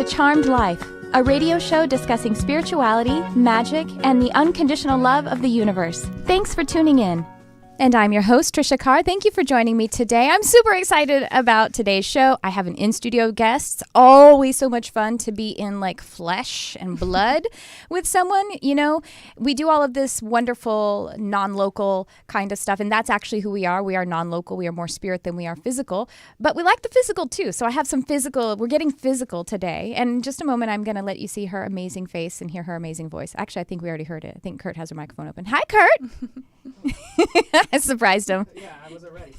to Charmed Life, a radio show discussing spirituality, magic, and the unconditional love of the universe. Thanks for tuning in. And I'm your host, Tricia Carr. Thank you for joining me today. I'm super excited about today's show. I have an in-studio guest. It's always so much fun to be in like flesh and blood with someone. You know, we do all of this wonderful non-local kind of stuff, and that's actually who we are. We are non-local. We are more spirit than we are physical, but we like the physical too. So I have some physical. We're getting physical today. And in just a moment, I'm going to let you see her amazing face and hear her amazing voice. Actually, I think we already heard it. I think Kurt has her microphone open. Hi, Kurt. I surprised him. Yeah, I wasn't ready.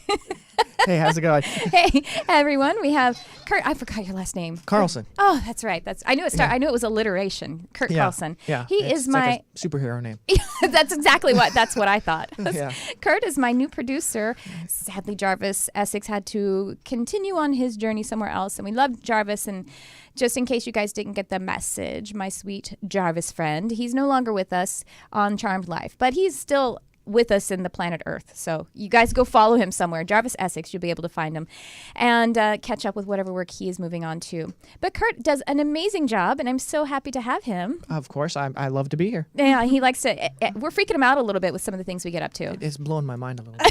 Hey, how's it going? Hey, everyone. We have Kurt. I forgot your last name. Carlson. Oh, that's right. I knew it started. I knew it was alliteration. Kurt Carlson. Yeah. He is my like a superhero name. That's what I thought. Yeah. Kurt is my new producer. Sadly, Jarvis Essex had to continue on his journey somewhere else, and we love Jarvis. And just in case you guys didn't get the message, my sweet Jarvis friend, he's no longer with us on Charmed Life, but he's still with us in the planet Earth. So you guys go follow him somewhere. Jarvis Essex, you'll be able to find him and catch up with whatever work he is moving on to. But Kurt does an amazing job, and I'm so happy to have him. Of course, I love to be here. Yeah, he likes to, we're freaking him out a little bit with some of the things we get up to. It's blowing my mind a little bit.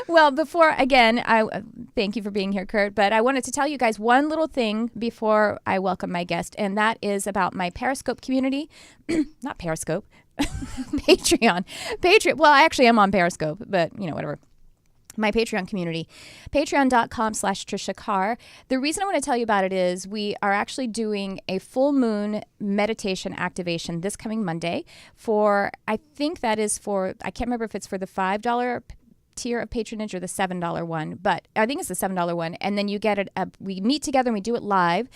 Well, before, again, I thank you for being here, Kurt, but I wanted to tell you guys one little thing before I welcome my guest, and that is about my Periscope community. Not Periscope. Patreon. Well, I actually am on Periscope, but whatever. My Patreon community, patreon.com/Tricia Carr. The reason I want to tell you about it is we are actually doing a full moon meditation activation this coming Monday I can't remember if it's for the $5 tier of patronage or the $7 one, but I think it's the $7 one. And then you get it. We meet together and we do it live,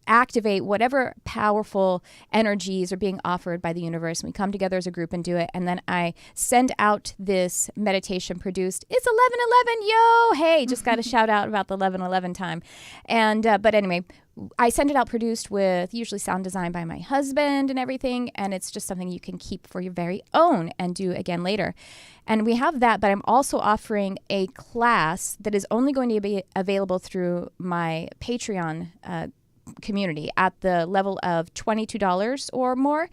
activate whatever powerful energies are being offered by the universe. And we come together as a group and do it. And then I send out this meditation produced. It's 11:11, yo! Hey, just got a shout out about the 11:11 time. And but anyway, I send it out produced with usually sound design by my husband and everything, and it's just something you can keep for your very own and do again later. And we have that, but I'm also offering a class that is only going to be available through my Patreon community at the level of $22 or more.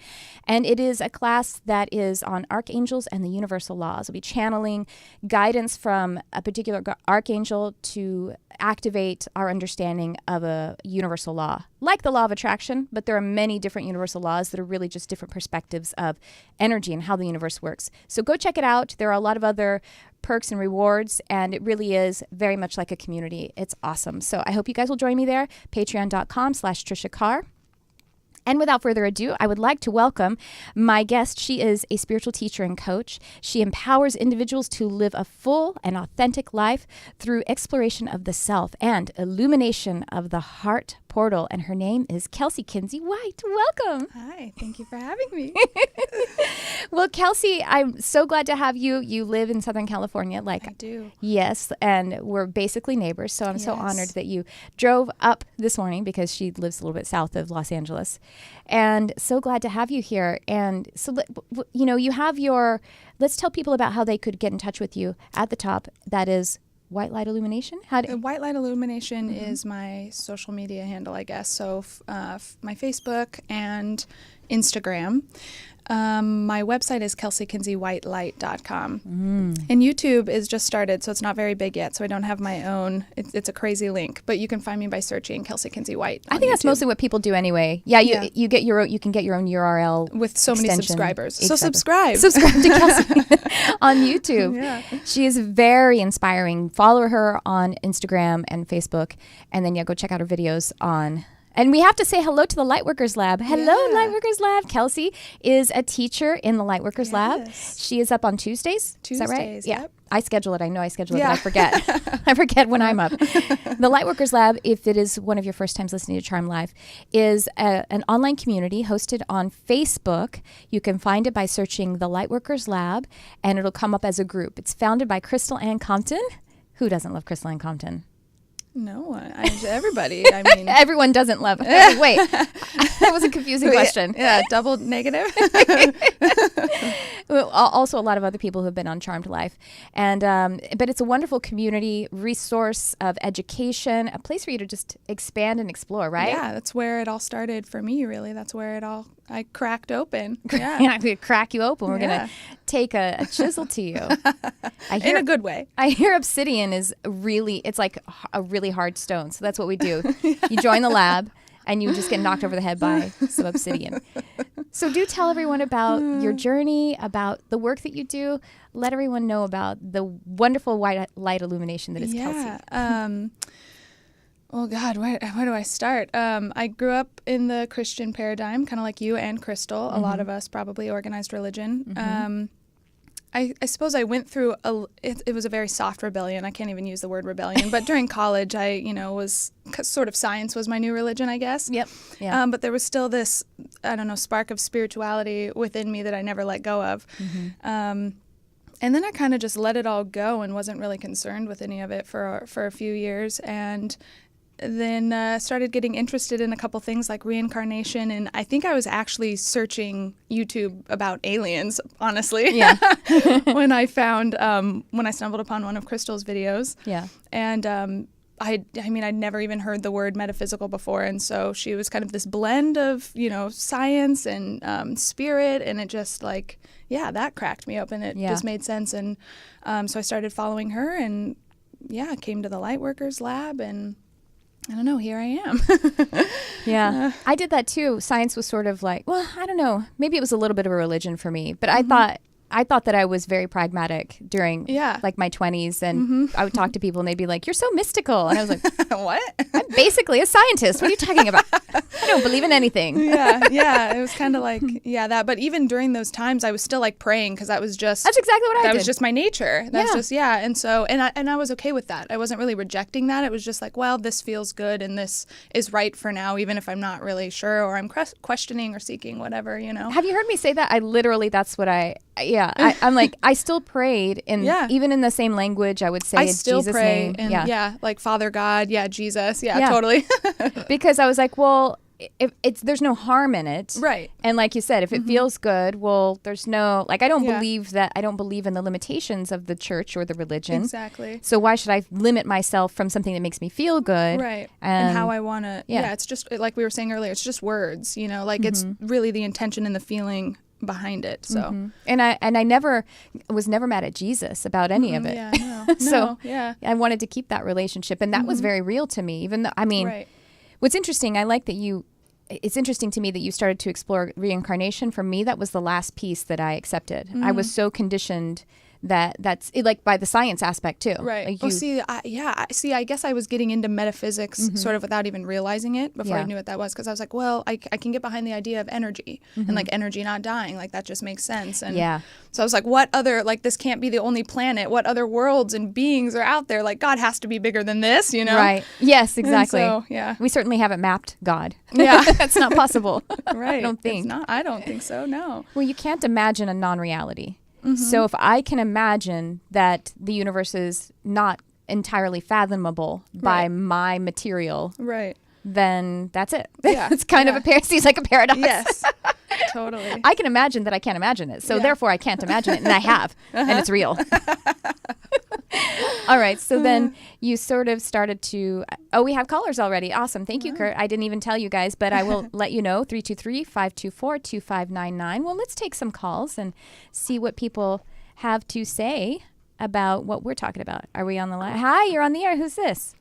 And it is a class that is on archangels and the universal laws. We'll be channeling guidance from a particular archangel to activate our understanding of a universal law, like the law of attraction, but there are many different universal laws that are really just different perspectives of energy and how the universe works. So go check it out. There are a lot of other perks and rewards, and it really is very much like a community. It's awesome. So I hope you guys will join me there, patreon.com/Tricia Carr. And without further ado, I would like to welcome my guest. She is a spiritual teacher and coach. She empowers individuals to live a full and authentic life through exploration of the self and illumination of the heart portal. And her name is Kelsey Kinsey White. Welcome. Hi, thank you for having me. Well, Kelsey, I'm so glad to have you. You live in Southern California. I do. Yes, and we're basically neighbors, so I'm so honored that you drove up this morning because she lives a little bit south of Los Angeles. And so glad to have you here. And so, you have let's tell people about how they could get in touch with you at the top. That is White Light Illumination? White Light Illumination is my social media handle, I guess. So my Facebook and Instagram. My website is kelseykinseywhitelight.com. And YouTube is just started, so it's not very big yet, so I don't have my own. It's a crazy link, but you can find me by searching Kelsey Kinsey White on I think YouTube. that's mostly what people do anyway. Yeah, you can get your own URL with so extension. many subscribers. Exactly. So subscribe to Kelsey on YouTube. Yeah. She is very inspiring. Follow her on Instagram and Facebook, and then go check out her videos on. And we have to say hello to the Lightworkers Lab. Hello, Lightworkers Lab. Kelsey is a teacher in the Lightworkers Lab. She is up on Tuesdays. Is that right? Yeah. Yep. I schedule it. I know I schedule it, but I forget. I forget when I'm up. The Lightworkers Lab, if it is one of your first times listening to Charm Live, is an online community hosted on Facebook. You can find it by searching the Lightworkers Lab, and it'll come up as a group. It's founded by Crystal Ann Compton. Who doesn't love Crystal Ann Compton? No, everybody. I mean, everyone doesn't love it. Wait, that was a confusing question. Yeah, double negative. Well, also a lot of other people who have been on Charmed Life. And but it's a wonderful community resource of education, a place for you to just expand and explore, right? Yeah, that's where it all started for me, really. That's where I cracked open. Yeah. Yeah, we crack you open. We're Yeah. going to take a chisel to you. In a good way. I hear obsidian is it's like a really hard stone. So that's what we do. You join the lab and you just get knocked over the head by some obsidian. So do tell everyone about your journey, about the work that you do. Let everyone know about the wonderful white light illumination that is Kelsey. Oh God, where do I start? I grew up in the Christian paradigm, kind of like you and Crystal. A lot of us probably organized religion. I suppose I went through it was a very soft rebellion. I can't even use the word rebellion, but during college, I was sort of science was my new religion, I guess. Yep. Yeah. But there was still this, I don't know, spark of spirituality within me that I never let go of. And then I kind of just let it all go and wasn't really concerned with any of it for a few years. And then started getting interested in a couple things like reincarnation. And I think I was actually searching YouTube about aliens, honestly, Yeah. when I stumbled upon one of Crystal's videos. Yeah. And I mean, I'd never even heard the word metaphysical before. And so she was kind of this blend of, science and spirit. And it just that cracked me open. It just made sense. And so I started following her and, came to the Lightworkers Lab and I don't know, here I am. Yeah. I did that too. Science was sort of like, well, I don't know. Maybe it was a little bit of a religion for me, but I thought that I was very pragmatic during like my 20s and I would talk to people and they'd be like, you're so mystical. And I was like, what? I'm basically a scientist. What are you talking about? I don't believe in anything. Yeah. It was kind of like, that. But even during those times, I was still like praying because that was just. That's exactly what I did. That was just my nature. That's just, And so, and I was okay with that. I wasn't really rejecting that. It was just like, well, this feels good and this is right for now, even if I'm not really sure or I'm questioning or seeking whatever, Have you heard me say that? I literally, that's what I'm like, I still prayed even in the same language. I would say I still Jesus' pray name. And like Father God, Jesus, totally. Because I was like, well, if there's no harm in it, right? And like you said, if it feels good, well, there's no I don't believe that. I don't believe in the limitations of the church or the religion. Exactly. So why should I limit myself from something that makes me feel good? Right. And how I want to. Yeah. It's just like we were saying earlier. It's just words. It's really the intention and the feeling behind it. So and I never was mad at Jesus about any of it. So I wanted to keep that relationship, and that was very real to me. Even though what's interesting, I like that it's interesting to me that you started to explore reincarnation. For me, that was the last piece that I accepted. I was so conditioned that's like by the science aspect too. Right. Like I guess I was getting into metaphysics sort of without even realizing it before I knew what that was, because I was like, well, I can get behind the idea of energy and like energy not dying. Like that just makes sense. And so I was like, what other, like this can't be the only planet. What other worlds and beings are out there? Like God has to be bigger than this, Right. Yes, exactly. And so, we certainly haven't mapped God. Yeah. That's not possible. Right. I don't think. It's not. I don't think so, no. Well, you can't imagine a non-reality. So if I can imagine that the universe is not entirely fathomable by my material, then that's it. Yeah. It's kind of seems like a paradox. Yes, totally. I can imagine that I can't imagine it. So therefore I can't imagine it, and I have, and it's real. All right. So then you sort of started to, we have callers already. Awesome. Thank you, Kurt. I didn't even tell you guys, but I will let you know, 323-524-2599. Well, let's take some calls and see what people have to say about what we're talking about. Are we on the line? Hi, you're on the air. Who's this?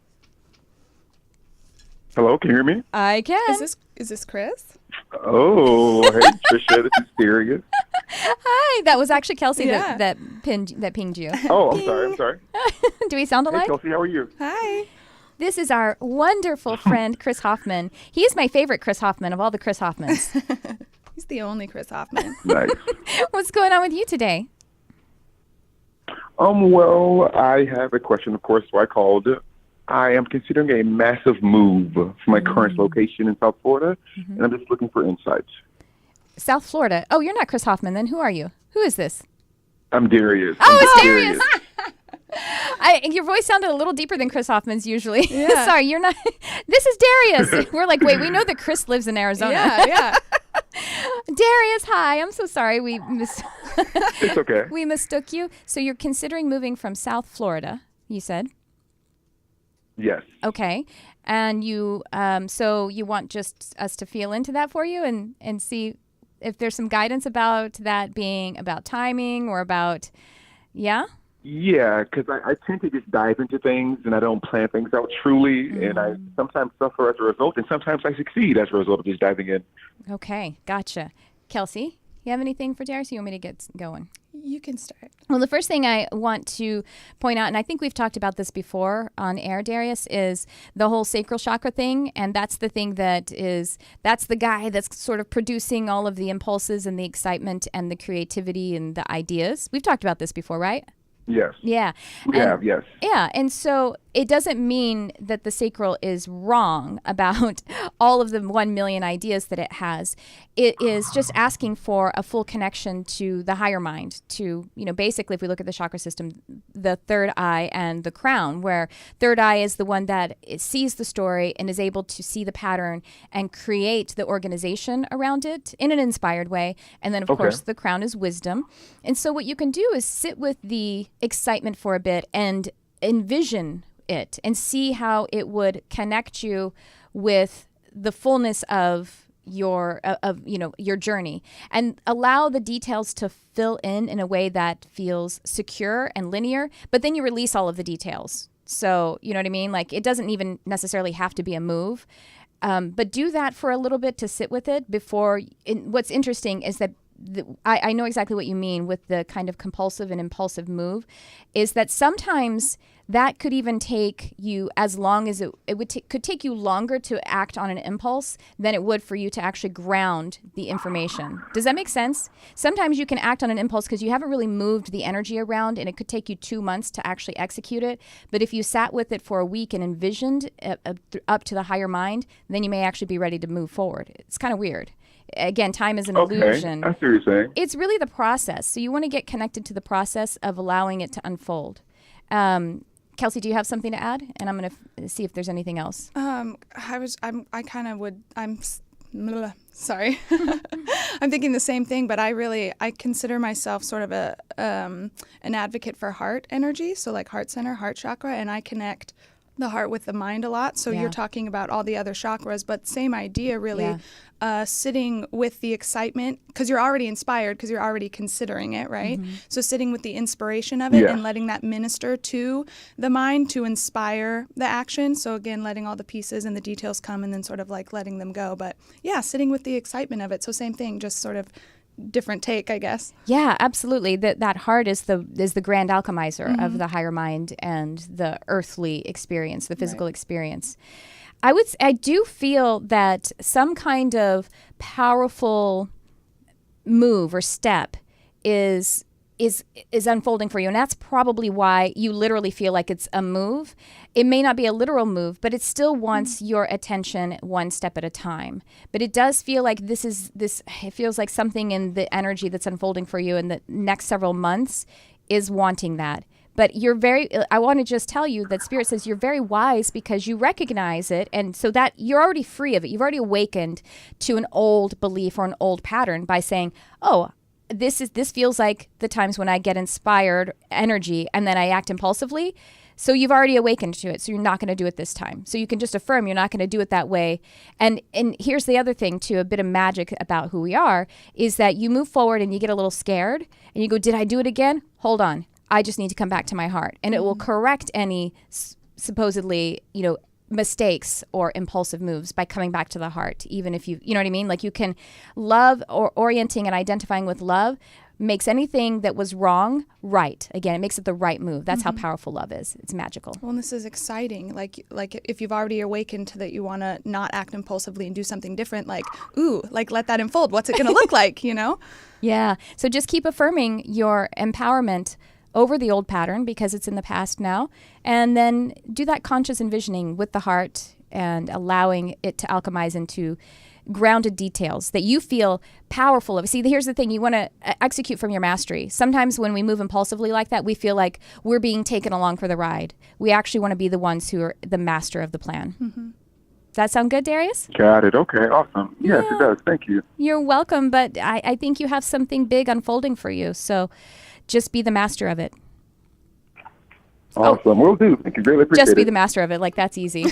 Hello, can you hear me? I can. Is this Chris? Oh, hey, Tricia, this is Sirius. Hi, that was actually Kelsey that pinged you. Oh, I'm sorry. Do we sound alike? Hey, Kelsey, how are you? Hi. This is our wonderful friend, Chris Hoffman. He is my favorite Chris Hoffman of all the Chris Hoffmans. He's the only Chris Hoffman. Nice. What's going on with you today? Well, I have a question, of course, so I called. I am considering a massive move from my current location in South Florida, and I'm just looking for insights. South Florida. Oh, you're not Chris Hoffman then. Who are you? Who is this? I'm Darius. Oh, it's Darius. Your voice sounded a little deeper than Chris Hoffman's usually. Yeah. Sorry, you're not. This is Darius. We're like, wait, we know that Chris lives in Arizona. Yeah. Darius, hi. I'm so sorry we It's okay. We mistook you. So you're considering moving from South Florida, you said. Yes. Okay. And you, so you want just us to feel into that for you and see if there's some guidance about that being about timing or about, yeah? Yeah, because I tend to just dive into things and I don't plan things out truly, and I sometimes suffer as a result, and sometimes I succeed as a result of just diving in. Okay, gotcha. Kelsey, you have anything for Darius? You want me to get going? You can start. Well, the first thing I want to point out, and I think we've talked about this before on air, Darius, is the whole sacral chakra thing. And that's the thing that's the guy that's sort of producing all of the impulses and the excitement and the creativity and the ideas. We've talked about this before, right? Yes. Yeah. We have, yes. Yeah. And so it doesn't mean that the sacral is wrong about all of the 1 million ideas that it has. It is just asking for a full connection to the higher mind, to, basically, if we look at the chakra system, the third eye and the crown, where third eye is the one that sees the story and is able to see the pattern and create the organization around it in an inspired way. And then, of course, the crown is wisdom. And so what you can do is sit with the excitement for a bit and envision it and see how it would connect you with the fullness of your your journey, and allow the details to fill in a way that feels secure and linear, but then you release all of the details. So you know what I mean? Like, it doesn't even necessarily have to be a move, but do that for a little bit to sit with it before. What's interesting is that I know exactly what you mean with the kind of compulsive and impulsive move, is that sometimes that could even take you as long as could take you longer to act on an impulse than it would for you to actually ground the information. Does that make sense? Sometimes you can act on an impulse because you haven't really moved the energy around, and it could take you 2 months to actually execute it. But if you sat with it for a week and envisioned up to the higher mind, then you may actually be ready to move forward. It's kind of weird. Again, time is an illusion. I see what you're saying. It's really the process. So you want to get connected to the process of allowing it to unfold. Kelsey, do you have something to add? And I'm going to see if there's anything else. Sorry. I'm thinking the same thing, but I consider myself sort of an advocate for heart energy. So like heart center, heart chakra, and I connect the heart with the mind a lot. So you're talking about all the other chakras, but same idea really. Sitting with the excitement, because you're already inspired, because you're already considering it, right? So sitting with the inspiration of it and letting that minister to the mind to inspire the action. So again, letting all the pieces and the details come and then sort of like letting them go. But yeah, sitting with the excitement of it. So same thing, just sort of different take, I guess. Yeah, absolutely. That heart is the grand alchemizer of the higher mind and the earthly experience, the physical experience. I do feel that some kind of powerful move or step is unfolding for you, and that's probably why you literally feel like it's a move. It may not be a literal move, but it still wants your attention one step at a time. But it does feel like it feels like something in the energy that's unfolding for you in the next several months is wanting that. But I want to just tell you that Spirit says you're very wise because you recognize it. And so that you're already free of it. You've already awakened to an old belief or an old pattern by saying, oh, this feels like the times when I get inspired energy and then I act impulsively. So you've already awakened to it. So you're not going to do it this time. So you can just affirm you're not going to do it that way. And here's the other thing too, a bit of magic about who we are, is that you move forward and you get a little scared and you go, did I do it again? Hold on. I just need to come back to my heart, and it will correct any supposedly, mistakes or impulsive moves by coming back to the heart. Even if you know what I mean? Like, you can love, or orienting and identifying with love makes anything that was wrong right. Again, it makes it the right move. That's how powerful love is. It's magical. Well, and this is exciting. Like if you've already awakened to that you want to not act impulsively and do something different, let that unfold. What's it going to look like, Yeah. So just keep affirming your empowerment over the old pattern because it's in the past now, and then do that conscious envisioning with the heart and allowing it to alchemize into grounded details that you feel powerful of. See, here's the thing. You want to execute from your mastery. Sometimes when we move impulsively like that, we feel like we're being taken along for the ride. We actually want to be the ones who are the master of the plan. Does that sound good, Darius? Got it. Okay, awesome. Yes, Yeah. it does. Thank you. You're welcome, but I think you have something big unfolding for you, so just be the master of it. Awesome. Will do. Thank you. Greatly appreciate Just be it. the master of it. Like, that's easy.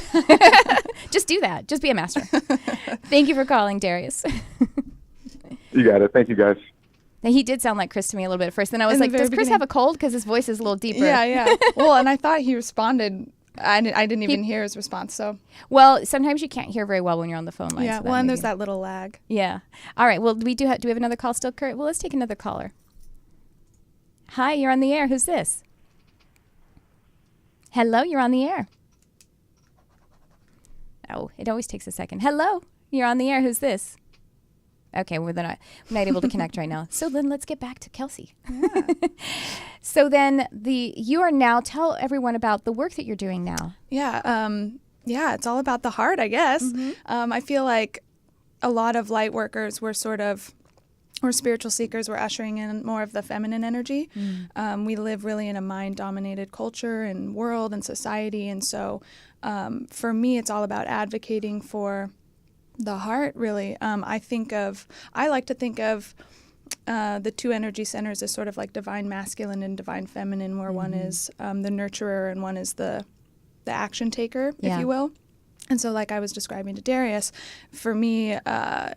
Just do that. Just be a master. Thank you for calling, Darius. You got it. Thank you, guys. Now, he did sound like Chris to me a little bit at first. Then I was In the like, very does Chris beginning. have a cold? Because his voice is a little deeper. Yeah. Well, and I thought he responded. I didn't even hear his response. So Well, sometimes you can't hear very well when you're on the phone line. yeah. so Well, that and maybe- there's that little lag. Yeah. All right. Well, do we have another call still, Kurt? Well, let's take another caller. Hi, you're on the air. Who's this? Hello, you're on the air. Oh, it always takes a second. Hello, you're on the air. Who's this? Okay, we're not able to connect right now. So then let's get back to Kelsey. Yeah. So then you are now, tell everyone about the work that you're doing now. Yeah. It's all about the heart, I guess. I feel like a lot of light workers were or spiritual seekers were ushering in more of the feminine energy. We live really in a mind-dominated culture and world and society. And so for me, it's all about advocating for the heart, really. I like to think of the two energy centers as sort of like divine masculine and divine feminine, where one is the nurturer and one is the action taker, Yeah. if you will. And so like I was describing to Darius, for me, I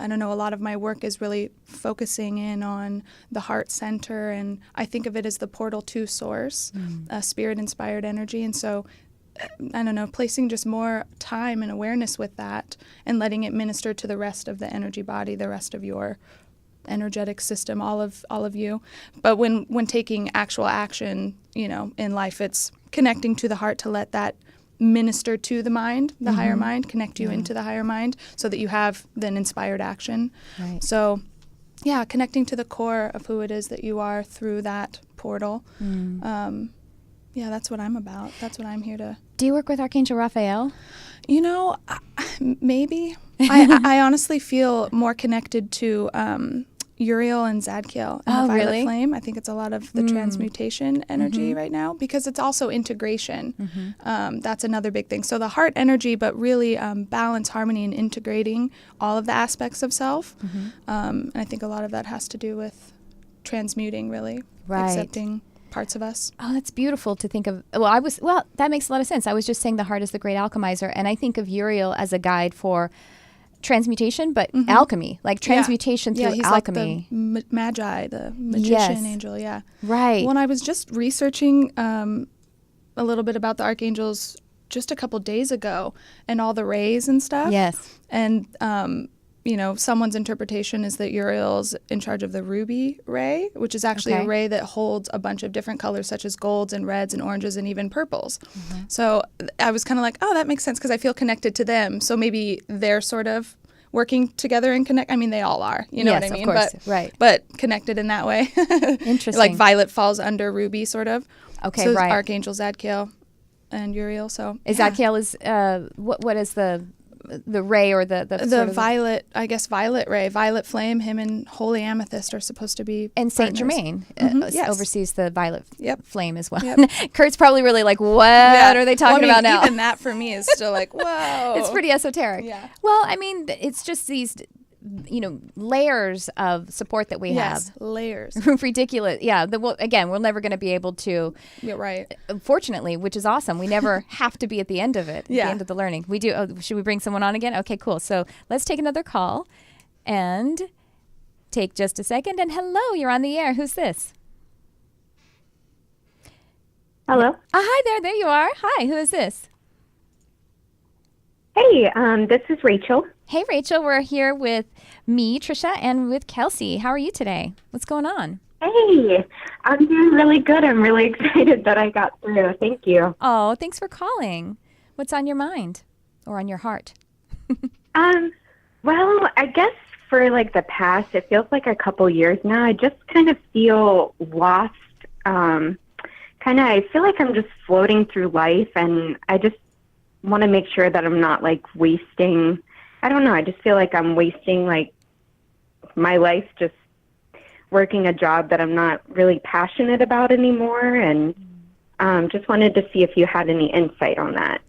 don't know, a lot of my work is really focusing in on the heart center, and I think of it as the portal to source, spirit-inspired energy. And so, I don't know, placing just more time and awareness with that and letting it minister to the rest of the energy body, the rest of your energetic system, all of you. But when taking actual action, in life, it's connecting to the heart to let that minister to the mind, the higher mind, connect you into the higher mind so that you have then inspired action. Right. So, yeah, connecting to the core of who it is that you are through that portal. Yeah, that's what I'm about. That's what I'm here to. Do you work with Archangel Raphael? Maybe. I honestly feel more connected to Uriel and Zadkiel and the Violet really? Flame. I think it's a lot of the transmutation energy right now, because it's also integration. That's another big thing. So the heart energy, but really balance, harmony, and integrating all of the aspects of self. And I think a lot of that has to do with transmuting, really, Right. accepting parts of us. Oh, that's beautiful to think of. Well, that makes a lot of sense. I was just saying the heart is the great alchemizer, and I think of Uriel as a guide for transmutation, but alchemy, like transmutation through he's alchemy. like the magi, the magician Yes. angel. Yeah. Right. When I was just researching a little bit about the archangels just a couple days ago and all the rays and stuff. Yes. And, someone's interpretation is that Uriel's in charge of the ruby ray, which is actually Okay. a ray that holds a bunch of different colors, such as golds and reds and oranges and even purples. So I was kind of like, oh, that makes sense, because I feel connected to them. So maybe they're sort of working together and connect. I mean, they all are, you know Yes, what I of mean? course. But, Right. but connected in that way. Interesting. Like Violet falls under Ruby, sort of. Okay, so right. Archangel Zadkiel and Uriel. So Zadkiel is what is the ray or the the sort of violet, I guess, violet ray, violet flame. Him and Holy Amethyst are supposed to be and Saint partners. Germain Yes. oversees the violet Yep. flame as well. Yep. Kurt's probably really like, what are they talking about now? Even that for me is still like, whoa. It's pretty esoteric. Yeah. Well, I mean, it's just these, layers of support that we Yes, have. layers. Ridiculous. Yeah. We're never going to be able to, You're right. fortunately, which is awesome. We never have to be at the end of it, Yeah. the end of the learning. We do. Oh, should we bring someone on again? Okay, cool. So let's take another call and take just a second. And hello, you're on the air. Who's this? Hello. Hi there. There you are. Hi. Who is this? Hey, this is Rachel. Hey, Rachel. We're here with me, Tricia, and with Kelsey. How are you today? What's going on? Hey, I'm doing really good. I'm really excited that I got through. Thank you. Oh, thanks for calling. What's on your mind or on your heart? Well, I guess for like the past, it feels like a couple years now, I just kind of feel lost. I feel like I'm just floating through life, and I just want to make sure that I'm not like wasting. I don't know. I just feel like I'm wasting like my life just working a job that I'm not really passionate about anymore, and just wanted to see if you had any insight on that.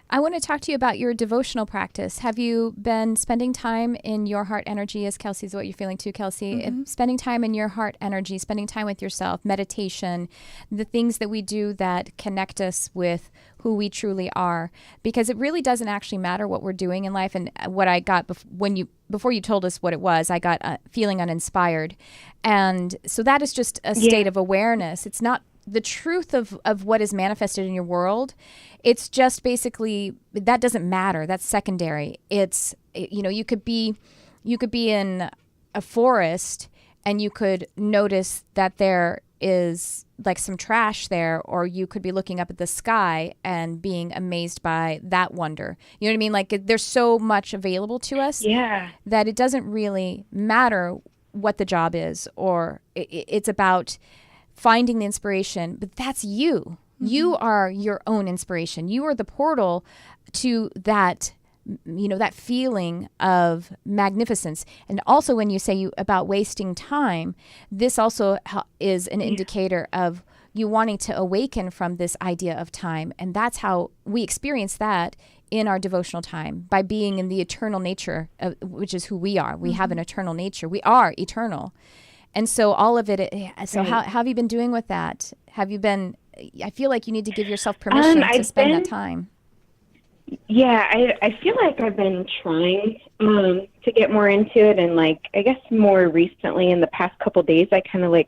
I want to talk to you about your devotional practice. Have you been spending time in your heart energy, as Kelsey's what you're feeling too, Kelsey? Spending time in your heart energy, spending time with yourself, meditation, the things that we do that connect us with who we truly are. Because it really doesn't actually matter what we're doing in life. And what I got before you told us what it was, I got feeling uninspired. And so that is just a state of awareness. It's not the truth of what is manifested in your world. It's just basically, that doesn't matter. That's secondary. It's, you could be in a forest and you could notice that there is like some trash there, or you could be looking up at the sky and being amazed by that wonder. You know what I mean? Like there's so much available to us that it doesn't really matter what the job is, or it's about finding the inspiration, but that's you. You are your own inspiration. You are the portal to that, that feeling of magnificence. And also when you say about wasting time, this also is an indicator of you wanting to awaken from this idea of time. And that's how we experience that in our devotional time, by being in the eternal nature, which is who we are. We have an eternal nature. We are eternal. And so all of it, so how have you been doing with that? Have you been, I feel like you need to give yourself permission to spend that time. Yeah, I feel like I've been trying to get more into it. And I guess more recently in the past couple of days, I kind of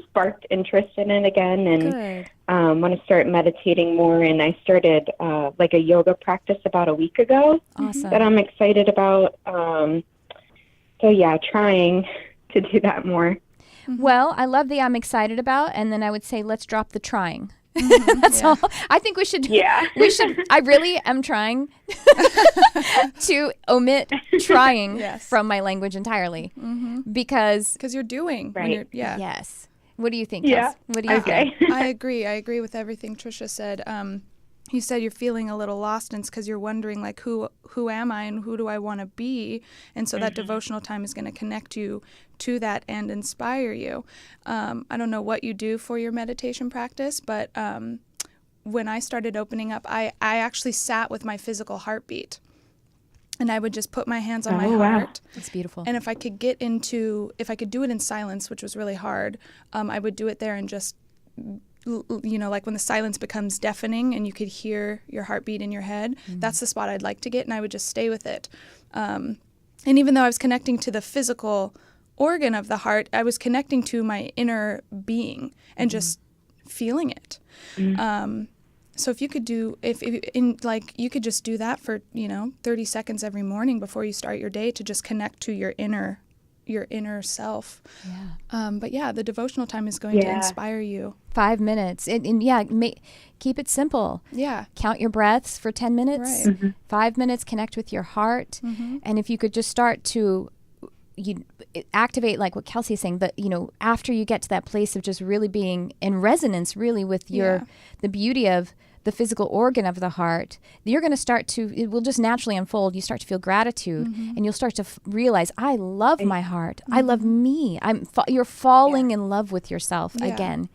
sparked interest in it again, and want to start meditating more. And I started a yoga practice about a week ago that I'm excited about. So yeah, trying to do that more. Well, I love the I'm excited about, and then I would say let's drop the trying. That's all. I think we should. Yeah. I really am trying to omit trying from my language entirely, because you're doing. Right. Yes. What do you think, Kels? What do you think? I agree with everything Tricia said. You said you're feeling a little lost, and it's because you're wondering, who am I and who do I want to be? And so that devotional time is going to connect you to that and inspire you. I don't know what you do for your meditation practice, but when I started opening up, I actually sat with my physical heartbeat. And I would just put my hands on my heart. That's beautiful. And if I could if I could do it in silence, which was really hard, I would do it there and just, when the silence becomes deafening and you could hear your heartbeat in your head, that's the spot I'd like to get, and I would just stay with it. And even though I was connecting to the physical organ of the heart, I was connecting to my inner being and just feeling it. So if you could you could just do that for 30 seconds every morning before you start your day, to just connect to your inner self. But the devotional time is going to inspire you. 5 minutes. Keep it simple. Yeah. Count your breaths for 10 minutes. Right. 5 minutes, connect with your heart. And if you could just start to activate, like what Kelsey is saying, that, after you get to that place of just really being in resonance really with the beauty of the physical organ of the heart, you're going to start to, it will just naturally unfold. You start to feel gratitude, and you'll start to realize, I love my heart. I love me. You're falling in love with yourself again.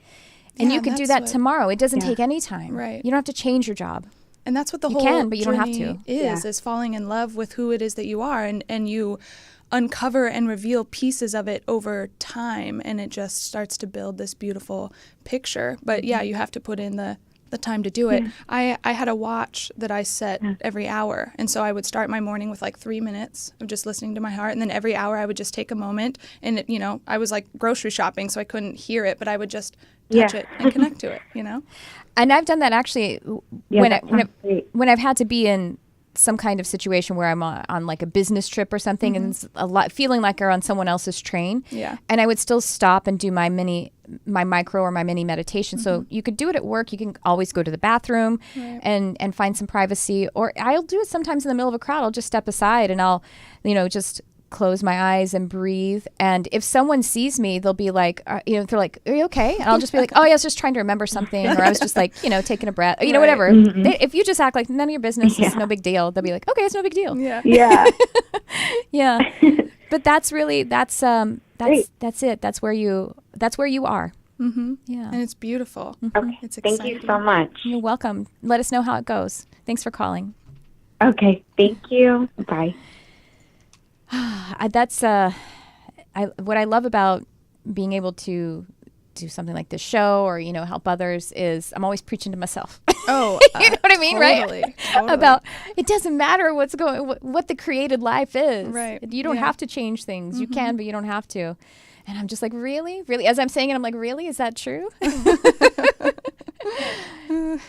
And you can do that tomorrow. It doesn't take any time. Right. You don't have to change your job. And that's what the whole but you don't have to. is falling in love with who it is that you are. And you uncover and reveal pieces of it over time, and it just starts to build this beautiful picture. But you have to put in the time to do it. I had a watch that I set every hour, and so I would start my morning with 3 minutes of just listening to my heart, and then every hour I would just take a moment, and I was grocery shopping, so I couldn't hear it, but I would just touch it and connect to it. And I've done that actually when I've had to be in some kind of situation where I'm on a business trip or something, and it's a lot feeling like I'm on someone else's train. Yeah. And I would still stop and do my micro or my mini meditation. So you could do it at work. You can always go to the bathroom and find some privacy. Or I'll do it sometimes in the middle of a crowd. I'll just step aside and I'll, just close my eyes and breathe. And if someone sees me, they'll be like, they're like, are you okay? And I'll just be like, oh yeah, I was just trying to remember something. Or I was just taking a breath, whatever. If you just act like none of your business, it's no big deal. They'll be like, okay, it's no big deal. Yeah. Yeah. Yeah. But that's it. That's where you are. Yeah. And it's beautiful. Okay. It's exciting. Thank you so much. You're welcome. Let us know how it goes. Thanks for calling. Okay, thank you. Bye. That's what I love about being able to do something like this show or, help others is I'm always preaching to myself. Oh, you know what I mean, totally, right? Totally. About it doesn't matter what the created life is. Right. You don't have to change things. You can, but you don't have to. And I'm just like, really? As I'm saying it, I'm like, really? Is that true?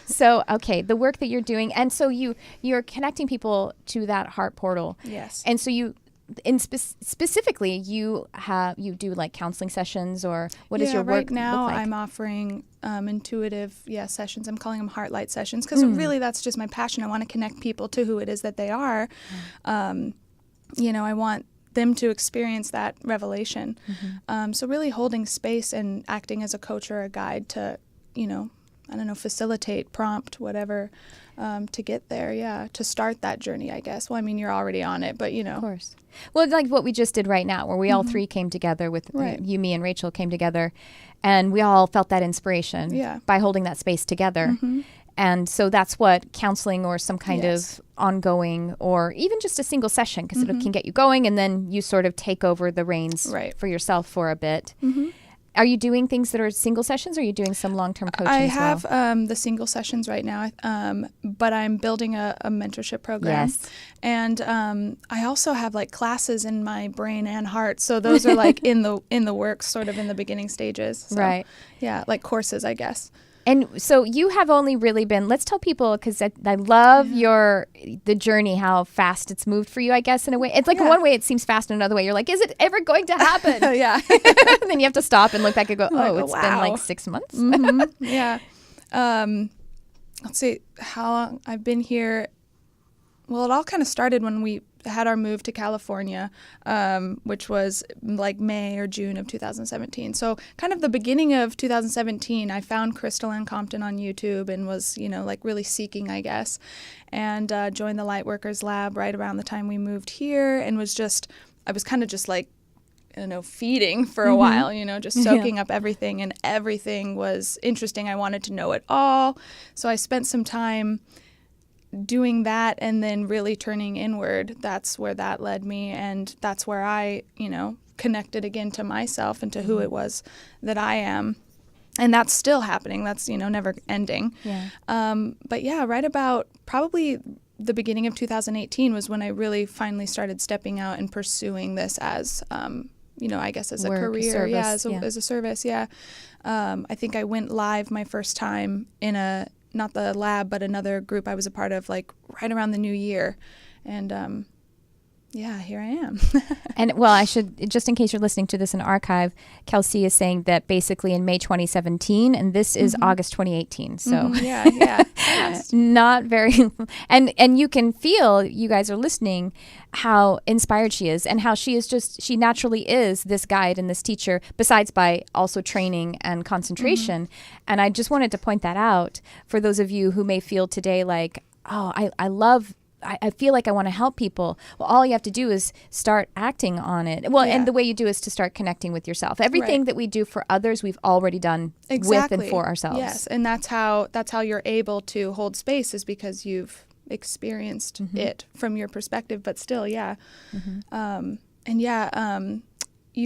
So, okay, the work that you're doing. And so you're connecting people to that heart portal. Yes. And so specifically, you do like counseling sessions, or what is your work right now look like? I'm offering intuitive sessions. I'm calling them heart light sessions because really that's just my passion. I want to connect people to who it is that they are. I want them to experience that revelation. So really holding space and acting as a coach or a guide to, facilitate, prompt, whatever, to get there, to start that journey, I guess. Well, I mean, you're already on it, but, Of course. Well, like what we just did right now, where we all three came together with you, me, and Rachel came together, and we all felt that inspiration by holding that space together. And so that's what counseling or some kind of ongoing or even just a single session, because it can get you going, and then you sort of take over the reins for yourself for a bit. Are you doing things that are single sessions, or are you doing some long-term coaching I as well? have the single sessions right now, but I'm building a mentorship program. Yes. And I also have like classes in my brain and heart. So those are like in the works, sort of in the beginning stages. So, Right. Yeah, like courses, I guess. And so you have only really been, let's tell people, because I love the journey, how fast it's moved for you, I guess, in a way. It's like one way it seems fast, and another way you're like, is it ever going to happen? Yeah. And then you have to stop and look back and go, it's been wow. like 6 months? Yeah. Let's see how long I've been here. Well, it all kind of started when we had our move to California, which was like May or June of 2017. So kind of the beginning of 2017, I found Crystal Ann Compton on YouTube and was, like really seeking, I guess, and joined the Lightworkers Lab right around the time we moved here, and I was kind of just like, feeding for a while, just soaking up everything, and everything was interesting. I wanted to know it all. So I spent some time doing that, and then really turning inward. That's where that led me, and that's where I, connected again to myself and to who it was that I am. And that's still happening. That's, never ending. Yeah. But yeah, right about probably the beginning of 2018 was when I really finally started stepping out and pursuing this as, I guess as a career. Service, as a service. Yeah. I think I went live my first time in not the lab, but another group I was a part of, like right around the new year. And here I am. And well, I should, just in case you're listening to this in archive, Kelsey is saying that basically in May 2017, and this is August 2018. So yeah. not very, and you can feel, you guys are listening, how inspired she is, and how she naturally is this guide and this teacher, besides by also training and concentration. And I just wanted to point that out for those of you who may feel today like, oh, I feel like I want to help people. Well, all you have to do is start acting on it. Well, and the way you do is to start connecting with yourself. Everything that we do for others, we've already done with and for ourselves. Yes, and that's how you're able to hold space, is because you've experienced it from your perspective. But still, you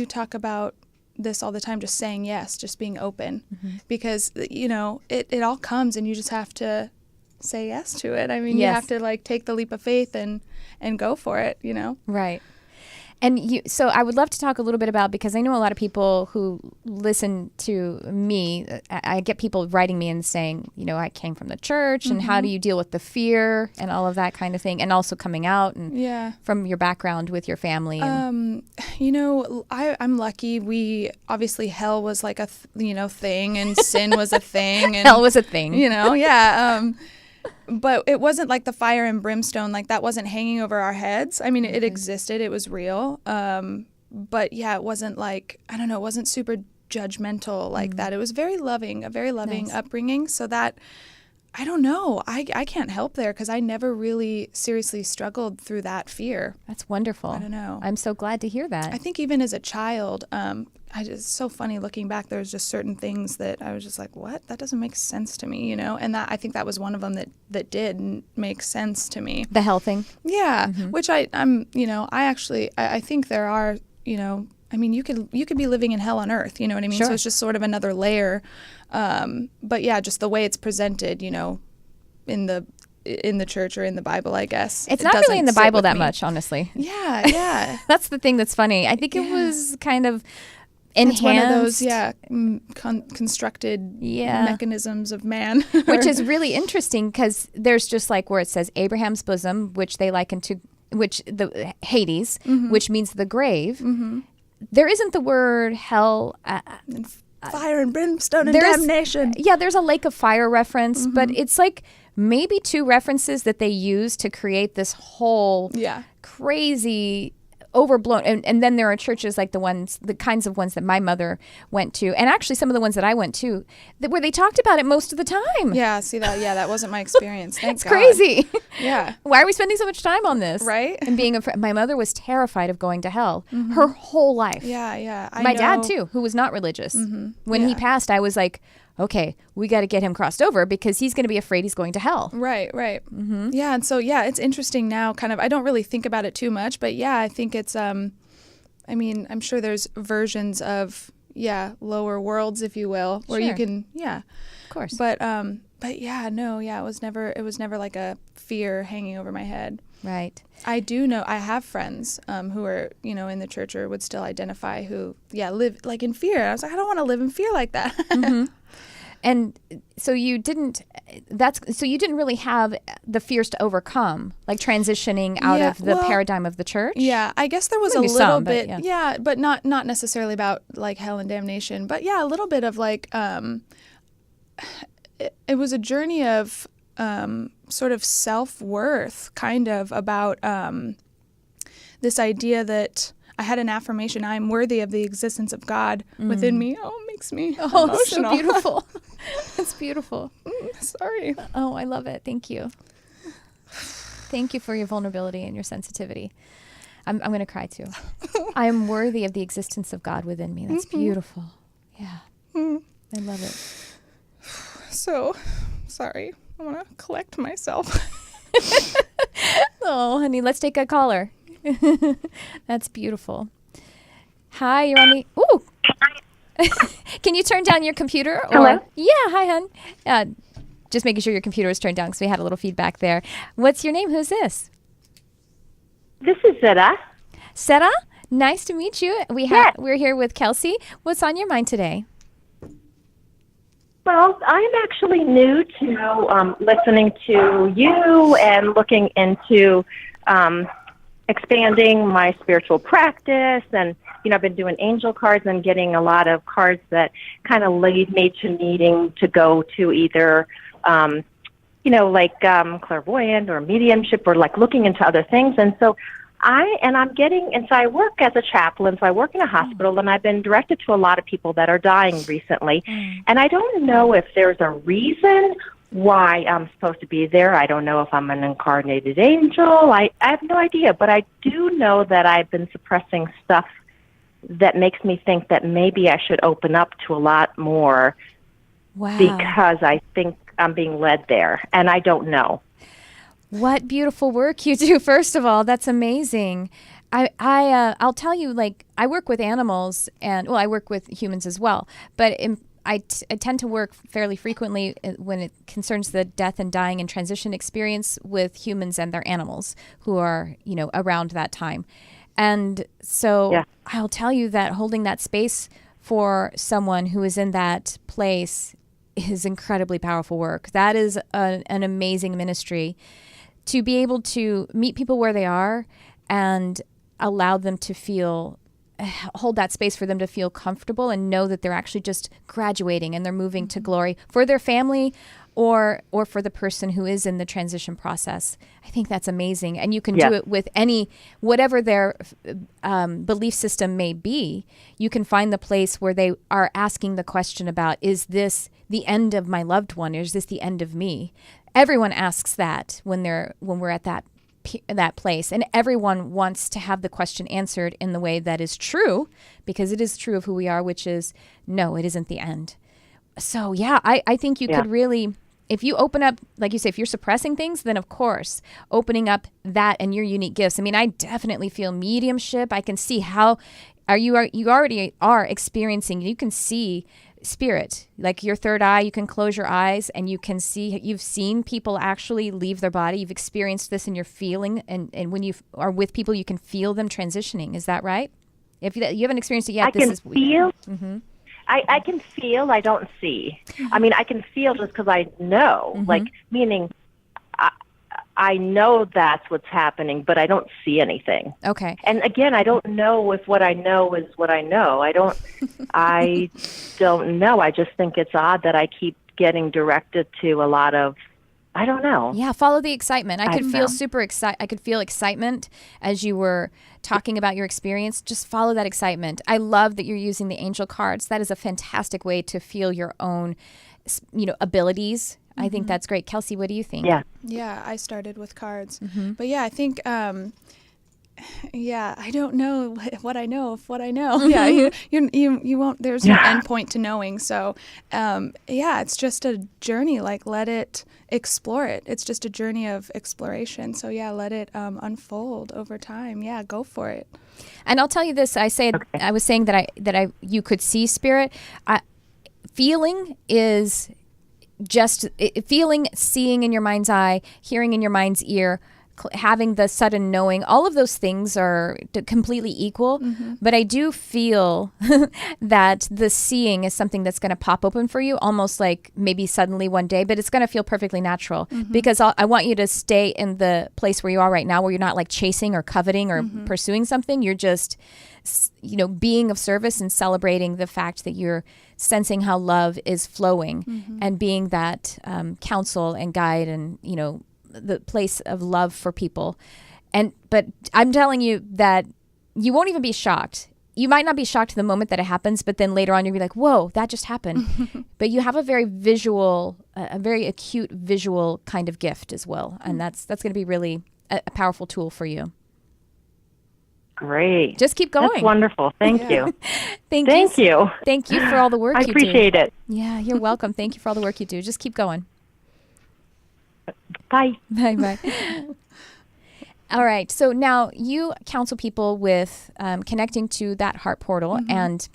talk about this all the time, just saying yes, just being open, because it all comes, and you just have to say yes to it. I mean, you have to like take the leap of faith and go for it, Right. And so I would love to talk a little bit about, because I know a lot of people who listen to me, I get people writing me and saying, I came from the church, and how do you deal with the fear and all of that kind of thing, and also coming out and from your background with your family. I'm lucky. We obviously, hell was like a thing, and sin was a thing, and hell was a thing. But it wasn't like the fire and brimstone, like that wasn't hanging over our heads. I mean, it existed, it was real. But yeah, it wasn't like, I don't know, it wasn't super judgmental like that. It was very loving, a very loving upbringing. So that I don't know. I can't help there because I never really seriously struggled through that fear. That's wonderful. I don't know. I'm so glad to hear that. I think even as a child, it's so funny looking back. There's just certain things that I was just like, what? That doesn't make sense to me, And I think that was one of them that did make sense to me. The hell thing. Yeah, which I think there are, I mean, you could be living in hell on earth, you know what I mean? Sure. So it's just sort of another layer. But yeah, just the way it's presented, in the church or in the Bible, I guess. It's it not really doesn't in the sit Bible with that me. much, honestly. Yeah. That's the thing that's funny. I think it was kind of enhanced. It's one of those, constructed mechanisms of man. Which is really interesting because there's just like where it says Abraham's bosom, which they liken to, which the Hades, which means the grave. There isn't the word hell. Fire and brimstone and damnation. Yeah, there's a lake of fire reference, but it's like maybe 2 references that they use to create this whole crazy overblown. And then there are churches like the kinds of ones that my mother went to, and actually some of the ones that I went to, where they talked about it most of the time. Yeah, see that? Yeah, that wasn't my experience. Thank It's God. crazy. Yeah. Why are we spending so much time on this? Right? And being my mother was terrified of going to hell her whole life. Yeah. My dad too, who was not religious. When he passed, I was like, okay, we got to get him crossed over because he's going to be afraid he's going to hell. Right. Yeah, and so it's interesting now. Kind of, I don't really think about it too much, but yeah, I think it's. I mean, I'm sure there's versions of lower worlds, if you will, where you can of course. But it was never like a fear hanging over my head. Right. I do know I have friends who are in the church or would still identify who live like in fear. I was like, I don't want to live in fear like that. And so you didn't really have the fears to overcome, like transitioning out of the paradigm of the church? Yeah, I guess there was Maybe a little some, bit, but but not necessarily about like hell and damnation, but a little bit of like, it was a journey of sort of self-worth, kind of about this idea that I had an affirmation, I am worthy of the existence of God within me. Oh, it makes me emotional. It's so beautiful. It's beautiful. Sorry. Oh, I love it. Thank you. Thank you for your vulnerability and your sensitivity. I'm going to cry too. I am worthy of the existence of God within me. That's beautiful. Yeah. I love it. So, sorry. I want to collect myself. Oh, honey, let's take a caller. That's beautiful. Hi, you're on the... Ooh! Can you turn down your computer? Hello? Yeah, hi, hon. Just making sure your computer is turned down because we had a little feedback there. What's your name? Who's this? This is Zeta. Sarah, nice to meet you. We're here with Kelsey. What's on your mind today? Well, I'm actually new to listening to you and looking into expanding my spiritual practice. And, I've been doing angel cards and getting a lot of cards that kind of lead me to needing to go to either, clairvoyant or mediumship or like looking into other things. And so I work as a chaplain, so I work in a hospital, and I've been directed to a lot of people that are dying recently. And I don't know if there's a reason why I'm supposed to be there. I don't know if I'm an incarnated angel. I have no idea, but I do know that I've been suppressing stuff that makes me think that maybe I should open up to a lot more. Wow. Because I think I'm being led there, and I don't know. What beautiful work you do, first of all. That's amazing. I'll tell you, like, I work with animals, and, well, I work with humans as well, but I tend to work fairly frequently when it concerns the death and dying and transition experience with humans and their animals who are, around that time. And so I'll tell you that holding that space for someone who is in that place is incredibly powerful work. That is an amazing ministry. To be able to meet people where they are and allow them to feel hold that space for them to feel comfortable and know that they're actually just graduating and they're moving to glory for their family or for the person who is in the transition process. I think that's amazing. And you can do it with whatever their belief system may be. You can find the place where they are asking the question about, is this the end of my loved one? Or is this the end of me? Everyone asks that when we're at that place, and everyone wants to have the question answered in the way that is true, because it is true of who we are, which is, no, it isn't the end. So I think you could really, if you open up, like you say, if you're suppressing things, then of course opening up that and your unique gifts. I mean, I definitely feel mediumship. I can see how you already are experiencing. You can see spirit, like your third eye. You can close your eyes and you can see. You've seen people actually leave their body. You've experienced this, and you're feeling. And when you are with people, you can feel them transitioning. Is that right? If you haven't experienced it yet, I can feel. I can feel, I don't see. I mean, I can feel just because I know, like, meaning I know that's what's happening, but I don't see anything. Okay. And again, I don't know if what I know is what I know. I don't know. I just think it's odd that I keep getting directed to a lot of, I don't know. Yeah, follow the excitement. I could feel know. super excited. I could feel excitement as you were talking about your experience. Just follow that excitement. I love that you're using the angel cards. That is a fantastic way to feel your own, abilities. I think that's great. Kelsey, what do you think? Yeah, I started with cards. But yeah, I think I don't know what I know of what I know. Yeah, you won't, there's no end point to knowing. So it's just a journey. Like, let it explore it. It's just a journey of exploration. So let it unfold over time. Yeah, go for it. And I'll tell you this, I was saying that you could see spirit. Feeling is just feeling, seeing in your mind's eye, hearing in your mind's ear, having the sudden knowing. All of those things are completely equal. But I do feel that the seeing is something that's going to pop open for you, almost like maybe suddenly one day, but it's going to feel perfectly natural, because I want you to stay in the place where you are right now, where you're not like chasing or coveting or pursuing something. You're just, being of service and celebrating the fact that you're sensing how love is flowing and being that counsel and guide and, the place of love for people. But I'm telling you that you won't even be shocked. You might not be shocked the moment that it happens, but then later on you'll be like, whoa, that just happened. But you have a very visual, a very acute visual kind of gift as well. And that's going to be really a powerful tool for you. Great. Just keep going. That's wonderful. Thank you. Thank you. Thank you for all the work I you do. appreciate it. Yeah, you're welcome. Thank you for all the work you do. Just keep going. Bye. Bye. All right. So now you counsel people with connecting to that heart portal and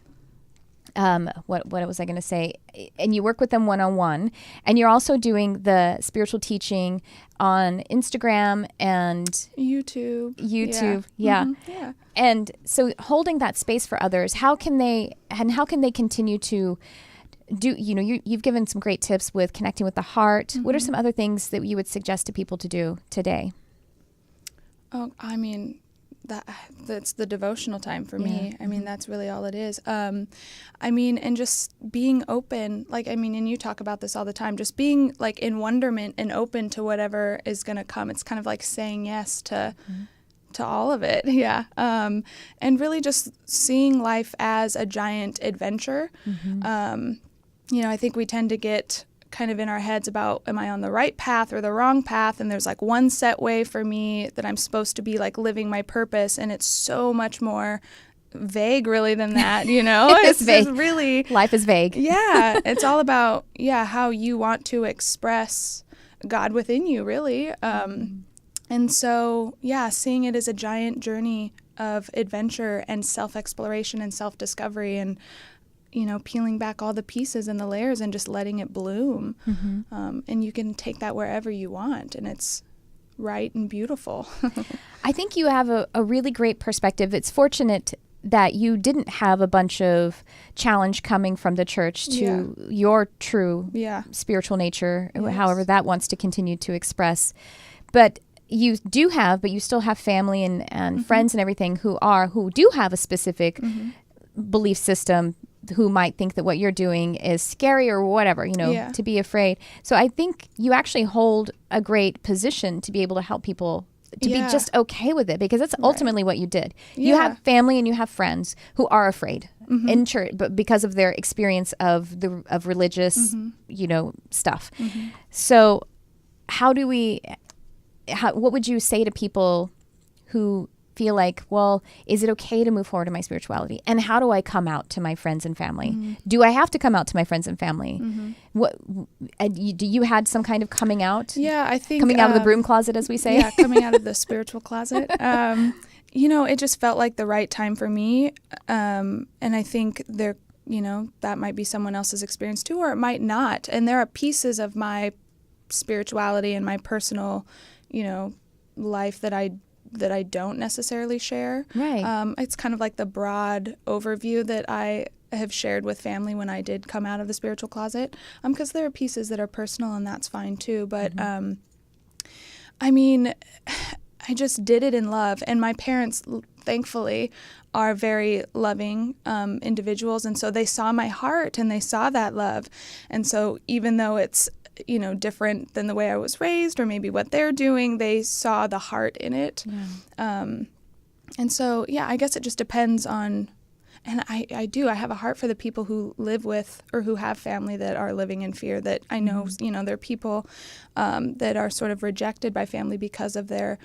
what was I going to say? And you work with them one-on-one, and you're also doing the spiritual teaching on Instagram and YouTube. Yeah. And so holding that space for others, how can they continue to do, you've given some great tips with connecting with the heart. What are some other things that you would suggest to people to do today? Oh, I mean, that's the devotional time for me. I mean, that's really all it is. And just being open, and you talk about this all the time, just being like in wonderment and open to whatever is going to come. It's kind of like saying yes to all of it. Yeah. And really just seeing life as a giant adventure. I think we tend to get kind of in our heads about, am I on the right path or the wrong path? And there's like one set way for me that I'm supposed to be like living my purpose. And it's so much more vague really than that, It's vague. Really, life is vague. Yeah. It's all about, how you want to express God within you, really. And so, seeing it as a giant journey of adventure and self-exploration and self-discovery and, peeling back all the pieces and the layers and just letting it bloom. And you can take that wherever you want, and it's right and beautiful. I think you have a really great perspective. It's fortunate that you didn't have a bunch of challenge coming from the church to your true spiritual nature, however that wants to continue to express. But you do have, but you still have family and friends and everything who do have a specific belief system, who might think that what you're doing is scary or whatever, to be afraid. So I think you actually hold a great position to be able to help people to be just okay with it, because that's ultimately what you did. You have family and you have friends who are afraid in church, but because of their experience of religious, stuff. So what would you say to people who feel like, well, is it okay to move forward in my spirituality? And how do I come out to my friends and family? Do I have to come out to my friends and family? Do you had some kind of coming out? Yeah, I think coming out of the broom closet, as we say. Yeah, coming out of the spiritual closet. It just felt like the right time for me. And I think that might be someone else's experience too, or it might not. And there are pieces of my spirituality and my personal, life that I don't necessarily share. Right. It's kind of like the broad overview that I have shared with family when I did come out of the spiritual closet, because there are pieces that are personal, and that's fine too. But I just did it in love, and my parents, thankfully, are very loving individuals, and so they saw my heart and they saw that love. And so even though it's different than the way I was raised or maybe what they're doing, they saw the heart in it. And so, I guess it just depends on, and I have a heart for the people who live with or who have family that are living in fear, that I know, there are people that are sort of rejected by family because of their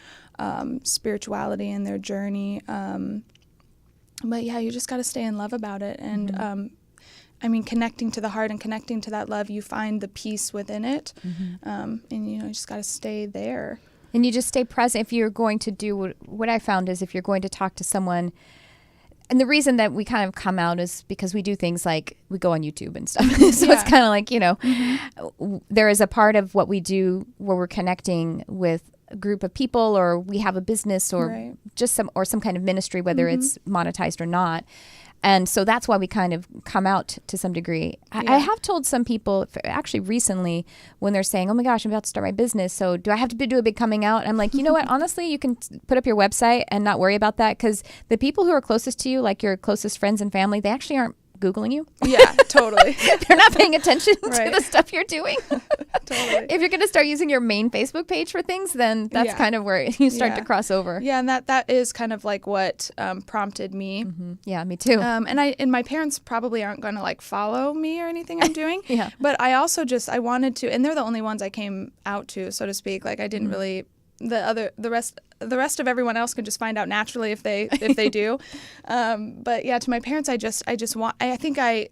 spirituality and their journey. But you just got to stay in love about it. And connecting to the heart and connecting to that love, you find the peace within it. And, you just got to stay there. And you just stay present. If you're going to do what I found is, if you're going to talk to someone, and the reason that we kind of come out is because we do things like we go on YouTube and stuff. So it's kind of like, there is a part of what we do where we're connecting with a group of people, or we have a business, or just some kind of ministry, whether it's monetized or not. And so that's why we kind of come out to some degree. I have told some people, actually recently, when they're saying, oh my gosh, I'm about to start my business, so do I have to do a big coming out? I'm like, you know what, honestly, you can put up your website and not worry about that, because the people who are closest to you, like your closest friends and family, they actually aren't Googling you. Yeah, totally. They're not paying attention to the stuff you're doing. Totally. If you're going to start using your main Facebook page for things, then that's kind of where you start to cross over. Yeah, and that is kind of like what prompted me. Yeah, me too. And my parents probably aren't going to like follow me or anything I'm doing. But I also I wanted to, and they're the only ones I came out to, so to speak. Like I didn't really, the rest of everyone else can just find out naturally if they do. But to my parents,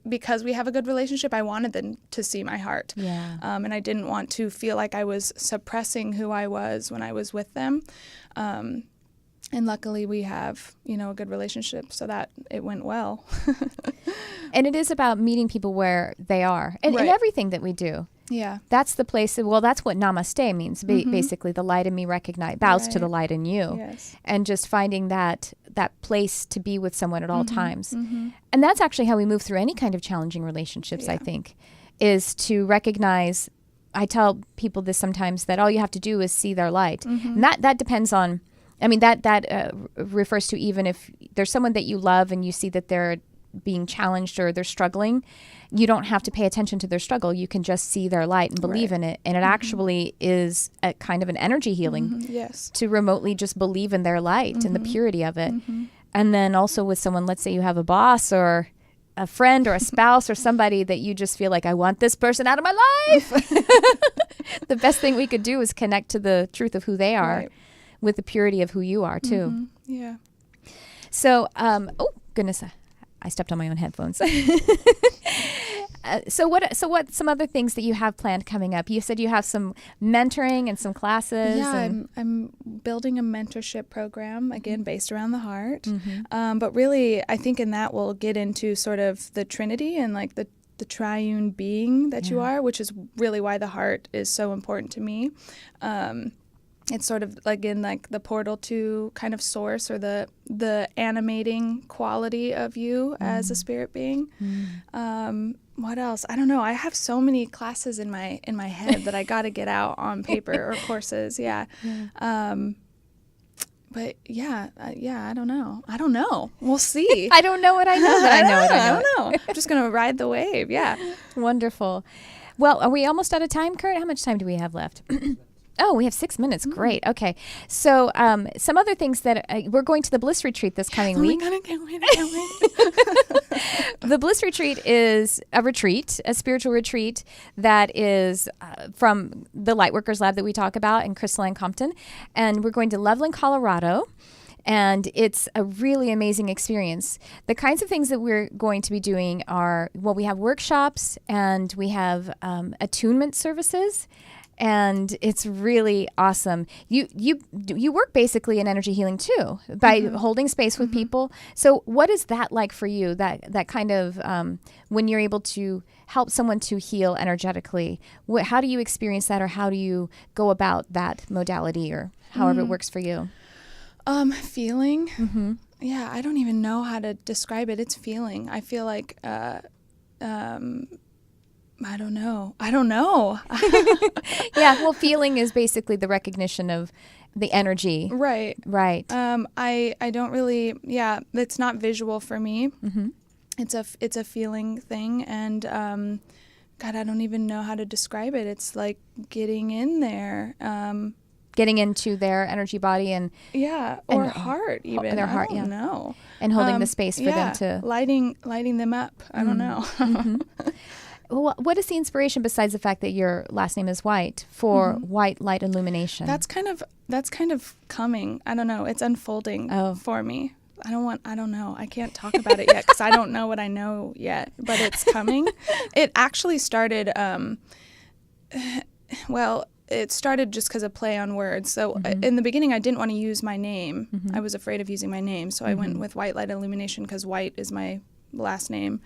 because we have a good relationship, I wanted them to see my heart. And I didn't want to feel like I was suppressing who I was when I was with them. And luckily we have, a good relationship, so that it went well. And it is about meeting people where they are, and in everything that we do. Yeah. That's the place. Well, that's what namaste means. Basically, the light in me bows to the light in you. Yes. And just finding that place to be with someone at all times. And that's actually how we move through any kind of challenging relationships, I think, is to recognize. I tell people this sometimes, that all you have to do is see their light. And that depends on, that refers to, even if there's someone that you love and you see that they're being challenged or they're struggling, you don't have to pay attention to their struggle. You can just see their light and believe in it. And it actually is a kind of an energy healing to remotely just believe in their light and the purity of it. And then also with someone, let's say you have a boss or a friend or a spouse or somebody that you just feel like, I want this person out of my life. The best thing we could do is connect to the truth of who they are with the purity of who you are too. Yeah. So, oh goodness, I stepped on my own headphones. So what some other things that you have planned coming up? You said you have some mentoring and some classes. Yeah, I'm building a mentorship program, again, based around the heart. But really, I think in that we'll get into sort of the Trinity and like the triune being that you are, which is really why the heart is so important to me. It's sort of again like the portal to kind of source, or the animating quality of you as a spirit being. what else? I don't know. I have so many classes in my head that I got to get out on paper or courses. Yeah. But yeah, I don't know. We'll see. I don't know what I know, but I know what I know. I don't know. I'm just going to ride the wave. Yeah. Wonderful. Well, are we almost out of time, Kurt? How much time do we have left? Oh, we have 6 minutes. Great. Okay. So some other things that we're going to the Bliss Retreat this coming week. I can't wait. The Bliss Retreat is a retreat, a spiritual retreat that is from the Lightworkers Lab that we talk about in Crystalline, Compton. And we're going to Loveland, Colorado. And it's a really amazing experience. The kinds of things that we're going to be doing are, well, we have workshops and we have attunement services. And it's really awesome. You work basically in energy healing too by holding space with people. So what is that like for you? That kind of when you're able to help someone to heal energetically. How do you experience that, or how do you go about that modality, or however it works for you? Feeling. Yeah, I don't even know how to describe it. It's feeling. I feel like. I don't know. Yeah, well, feeling is basically the recognition of the energy. Right. I don't really, it's not visual for me. It's a feeling thing, and God, I don't even know how to describe it. It's like getting in there. Getting into their energy body and heart even. Their heart, I don't know. And holding the space for them to lighting them up. I don't know. What is the inspiration, besides the fact that your last name is White, for White Light Illumination? That's kind of coming. I don't know. It's unfolding for me. I don't know. I can't talk about it yet because I don't know what I know yet, but it's coming. It actually started, it started just because of play on words. So in the beginning, I didn't want to use my name. I was afraid of using my name. So I went with White Light Illumination because White is my last name.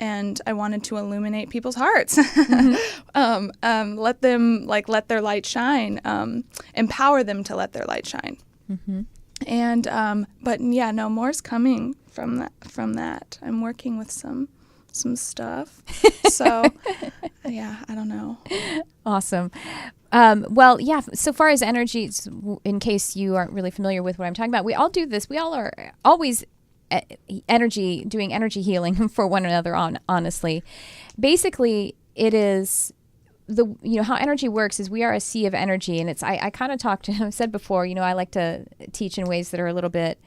And I wanted to illuminate people's hearts, let them let their light shine, empower them to let their light shine. And but yeah, no more's coming from that. I'm working with some stuff. So yeah, I don't know. Awesome. Well, yeah, so far as energy, in case you aren't really familiar with what I'm talking about, we all do this. We all are always doing energy healing for one another, honestly. Basically, it is how energy works is we are a sea of energy, and it's I kind of I've said before, I like to teach in ways that are a little bit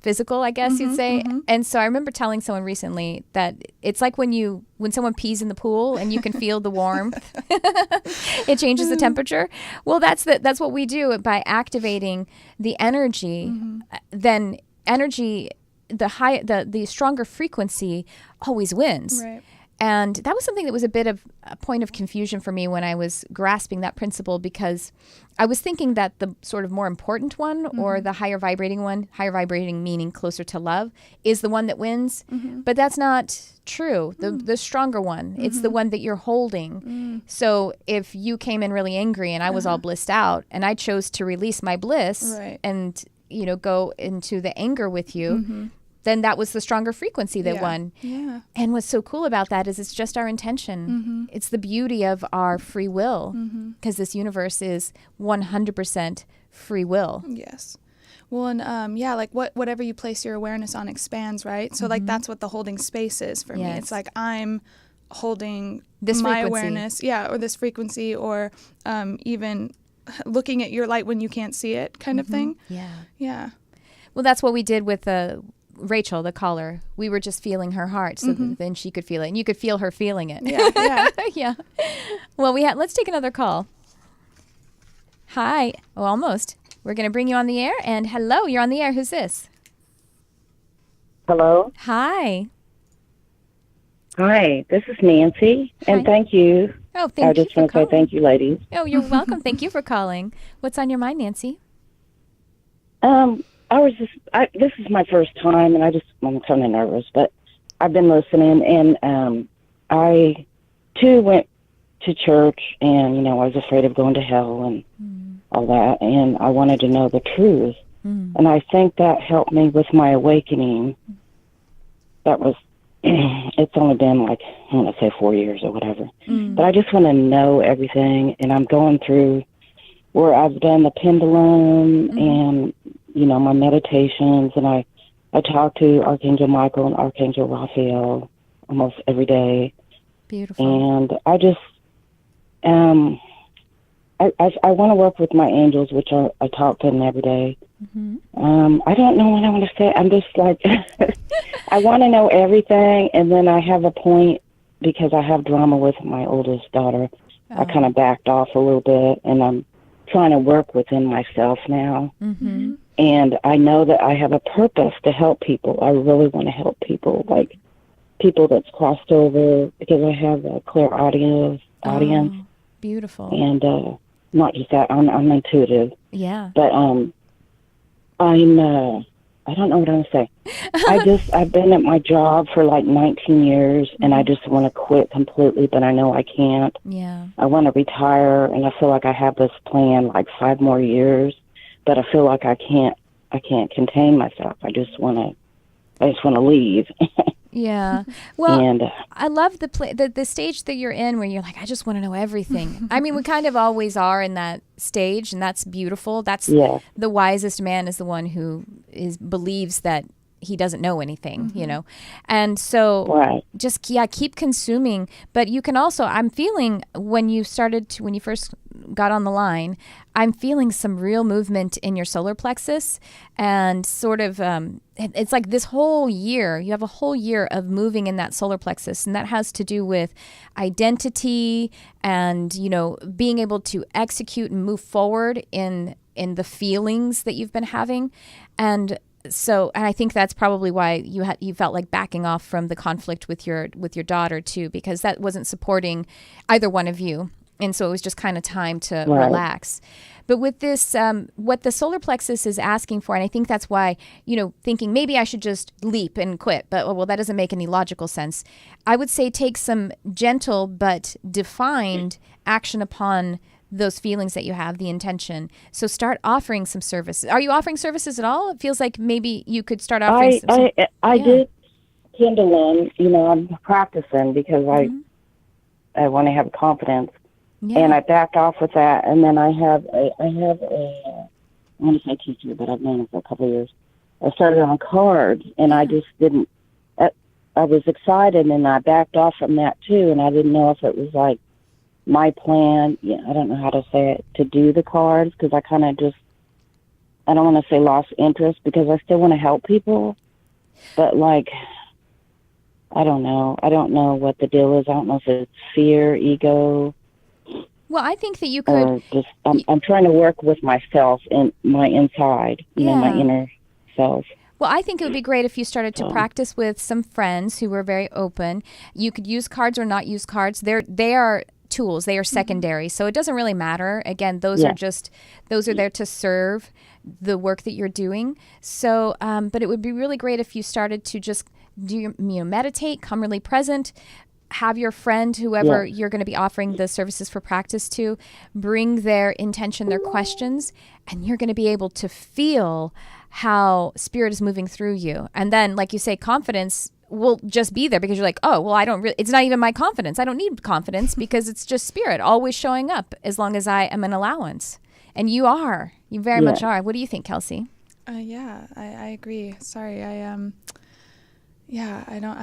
physical, I guess you'd say. And so I remember telling someone recently that it's like when someone pees in the pool and you can feel the warmth, it changes the temperature. Well, that's what we do by activating the energy. Then energy, the stronger frequency always wins. Right. And that was something that was a bit of a point of confusion for me when I was grasping that principle, because I was thinking that the sort of more important one, or the higher vibrating one, higher vibrating meaning closer to love, is the one that wins. But that's not true. The stronger one, it's the one that you're holding. So if you came in really angry and I was all blissed out and I chose to release my bliss and go into the anger with you, then that was the stronger frequency that won. Yeah. And what's so cool about that is it's just our intention. It's the beauty of our free will, because this universe is 100% free will. Yes. Well, and whatever you place your awareness on expands, right? So that's what the holding space is for me. It's like I'm holding this my frequency. Awareness, or this frequency, or even looking at your light when you can't see it, kind of thing. Yeah. Well, that's what we did with Rachel, the caller. We were just feeling her heart, so that then she could feel it, and you could feel her feeling it. Yeah. Well, let's take another call. Hi. Oh, almost. We're going to bring you on the air, and hello, you're on the air. Who's this? Hello. Hi. Hi, this is Nancy, and thank you. Oh, thank you. I just want to say thank you, ladies. Oh, you're welcome. Thank you for calling. What's on your mind, Nancy? This is my first time, and I'm kind of nervous, but I've been listening, and I too went to church, and I was afraid of going to hell and all that, and I wanted to know the truth, and I think that helped me with my awakening. That was it's only been like, I want to say 4 years or whatever. Mm. But I just want to know everything. And I'm going through where I've done the pendulum and, you know, my meditations. And I talk to Archangel Michael and Archangel Raphael almost every day. Beautiful. And I just, I want to work with my angels, which I talk to them every day. I don't know what I want to say. I'm just like, I want to know everything. And then I have a point because I have drama with my oldest daughter. I kind of backed off a little bit, and I'm trying to work within myself now. And I know that I have a purpose to help people. I really want to help people, like people that's crossed over, because I have a clairaudience audience. Beautiful. And not just that, I'm intuitive. Yeah. But I don't know what I'm going to say. I've been at my job for like 19 years, and I just want to quit completely, but I know I can't. Yeah. I want to retire, and I feel like I have this plan like 5 more years, but I feel like I can't contain myself. I just want to leave. Yeah. Well, And I love the stage that you're in where you're like, I just want to know everything. I mean, we kind of always are in that stage, and that's beautiful. That's the wisest man is the one who believes that he doesn't know anything, you know? And so just, keep consuming. But you can also, I'm feeling when you first got on the line, I'm feeling some real movement in your solar plexus, and sort of, it's like this whole year, you have a whole year of moving in that solar plexus, and that has to do with identity and, you know, being able to execute and move forward in the feelings that you've been having. And I think that's probably why you felt like backing off from the conflict with your daughter too, because that wasn't supporting either one of you. And so it was just kind of time to relax. But with this, what the solar plexus is asking for, and I think that's why, you know, thinking maybe I should just leap and quit, but well, that doesn't make any logical sense. I would say take some gentle but defined action upon those feelings that you have, the intention. So start offering some services. Are you offering services at all? It feels like maybe you could start offering I did pendulum, you know, I'm practicing because I want to have confidence. Yeah. And I backed off with that, and then I have a I want to say teacher, but I've known him for a couple of years. I started on cards, and I just didn't. I was excited, and I backed off from that too, and I didn't know if it was like my plan. I don't know how to say it, to do the cards, because I kind of just, I don't want to say lost interest, because I still want to help people, but like, I don't know what the deal is. I don't know if it's fear, ego. Well, I think that you could. I'm trying to work with myself and my inside, you know, my inner self. Well, I think it would be great if you started to practice with some friends who were very open. You could use cards or not use cards. They are tools. They are secondary. So it doesn't really matter. Again, those are there to serve the work that you're doing. So, but it would be really great if you started to just meditate, come really present. Have your friend, whoever you're going to be offering the services for practice to, bring their intention, their questions, and you're going to be able to feel how spirit is moving through you. And then, like you say, confidence will just be there, because you're like, oh, well, it's not even my confidence. I don't need confidence because it's just spirit always showing up as long as I am an allowance. And you very much are. What do you think, Kelsey? I agree. Sorry. I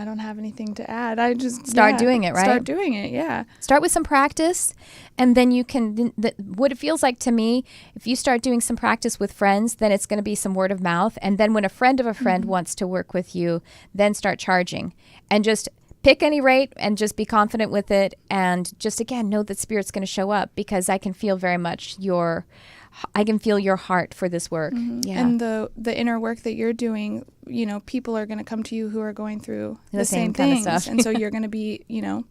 don't have anything to add. I just start doing it, right? Start doing it, yeah. Start with some practice, and then you can, what it feels like to me, if you start doing some practice with friends, then it's going to be some word of mouth. And then when a friend of a friend wants to work with you, then start charging. And just pick any rate and just be confident with it. And just, again, know that spirit's going to show up, because I can feel very much your heart for this work. Yeah. And the inner work that you're doing, you know, people are going to come to you who are going through the same kind things. of stuff. And so you're going to be, you know,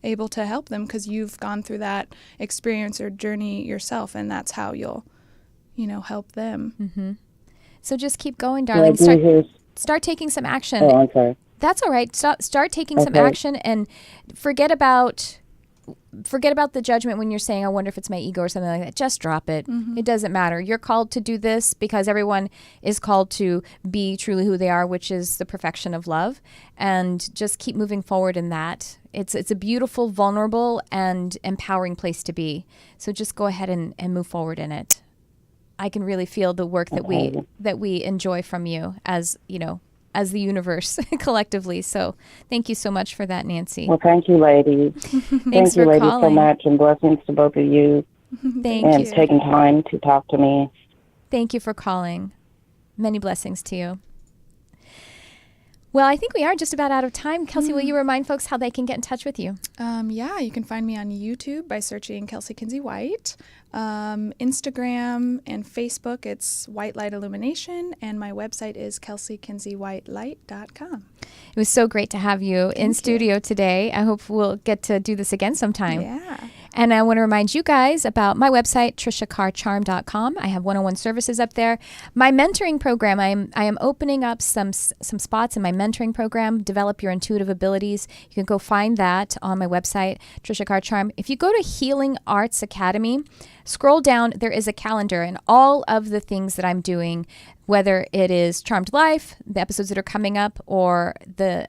able to help them because you've gone through that experience or journey yourself, and that's how you'll, you know, help them. Mm-hmm. So just keep going, darling. Start taking some action. Oh, I'm sorry. That's all right. Start taking some action, and forget about forget about the judgment when you're saying, I wonder if it's my ego or something like that. Just drop it. It doesn't matter. You're called to do this because everyone is called to be truly who they are, which is the perfection of love. And just keep moving forward in that. It's a beautiful, vulnerable, and empowering place to be. So just go ahead and move forward in it. I can really feel the work that we enjoy from you, as you know, as the universe collectively. So thank you so much for that, Nancy. Well, thank you, ladies. Thank you, ladies, so calling. much, and blessings to both of you. Thank and you. taking time to talk to me. Thank you for calling. Many blessings to you. Well, I think we are just about out of time. Kelsey, will you remind folks how they can get in touch with you? Yeah, you can find me on YouTube by searching Kelsey Kinsey White. Instagram and Facebook, it's White Light Illumination, and my website is kelseykinseywhitelight.com. It was so great to have you in studio today. I hope we'll get to do this again sometime. Yeah. And I want to remind you guys about my website, triciacarcharm.com. I have one-on-one services up there. My mentoring program, I am opening up some spots in my mentoring program, Develop Your Intuitive Abilities. You can go find that on my website, Tricia Carr Charm. If you go to Healing Arts Academy, scroll down, there is a calendar, and all of the things that I'm doing, whether it is Charmed Life, the episodes that are coming up, or the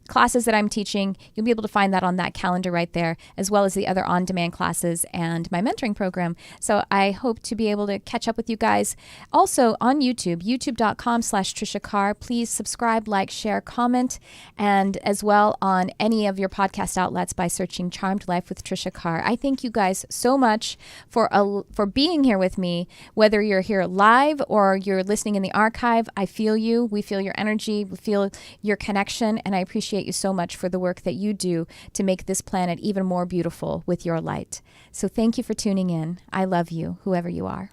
classes that I'm teaching, you'll be able to find that on that calendar right there, as well as the other on-demand classes and my mentoring program. So I hope to be able to catch up with you guys. Also on YouTube, youtube.com/Tricia Carr. Please subscribe, like, share, comment, and as well on any of your podcast outlets by searching Charmed Life with Tricia Carr. I thank you guys so much for being here with me, whether you're here live or you're listening in the archive. I feel you. We feel your energy. We feel your connection. And I appreciate you so much for the work that you do to make this planet even more beautiful with your light. So thank you for tuning in. I love you, whoever you are.